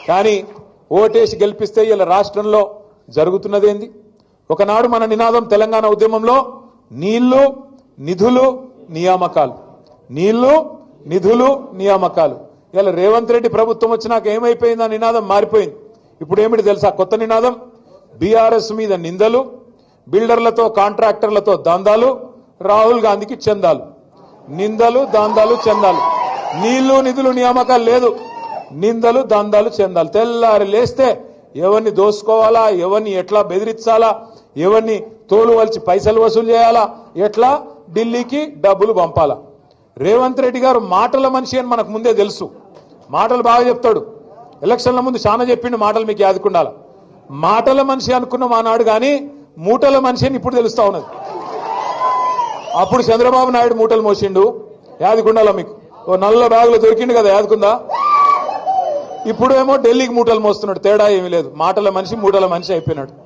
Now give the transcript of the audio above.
కానీ ఓటేసి గెలిపిస్తే ఇలా రాష్ట్రంలో జరుగుతున్నదేంది? ఒకనాడు మన నినాదం తెలంగాణ ఉద్యమంలో నీళ్లు నిధులు నియామకాలు, నీళ్లు నిధులు నియామకాలు. ఇలా రేవంత్ రెడ్డి ప్రభుత్వం వచ్చినాక ఏమైపోయింది? ఆ నినాదం మారిపోయింది. ఇప్పుడు ఏమిటి తెలుసా కొత్త నినాదం? బీఆర్ఎస్ మీద నిందలు, బిల్డర్లతో కాంట్రాక్టర్లతో దందాలు, రాహుల్ గాంధీకి చందాలు. నిందలు దందాలు చందాలు, నీళ్లు నిధులు నియామకాలు లేదు, నిందలు దందాలు చందాలు. తెల్లారి లేస్తే ఎవరిని దోసుకోవాలా, ఎవరిని ఎట్లా బెదిరించాలా, ఎవరిని తోలు వలిచి పైసలు వసూలు చేయాలా, ఎట్లా ఢిల్లీకి డబ్బులు పంపాలా. రేవంత్ రెడ్డి గారు మాటల మనిషి అని మనకు ముందే తెలుసు. మాటలు బాగా చెప్తాడు. ఎలక్షన్ల ముందు చాలా చెప్పిండు మాటలు, మీకు యాదుకుండాల. మాటల మనిషి అనుకున్న మానాడు కానీ మూటల మనిషి అని ఇప్పుడు తెలుస్తా ఉన్నది. అప్పుడు చంద్రబాబు నాయుడు మూటలు మోసిండు, యాదుకుండాల మీకు. ఓ నల్ల బ్యాగులో దొరికిండు కదా, యాదుకుందా? ఇప్పుడు ఏమో ఢిల్లీకి మూటలు మోస్తున్నాడు. తేడా ఏమీ లేదు. మాటల మనిషి మూటల మనిషి అయిపోయినాడు.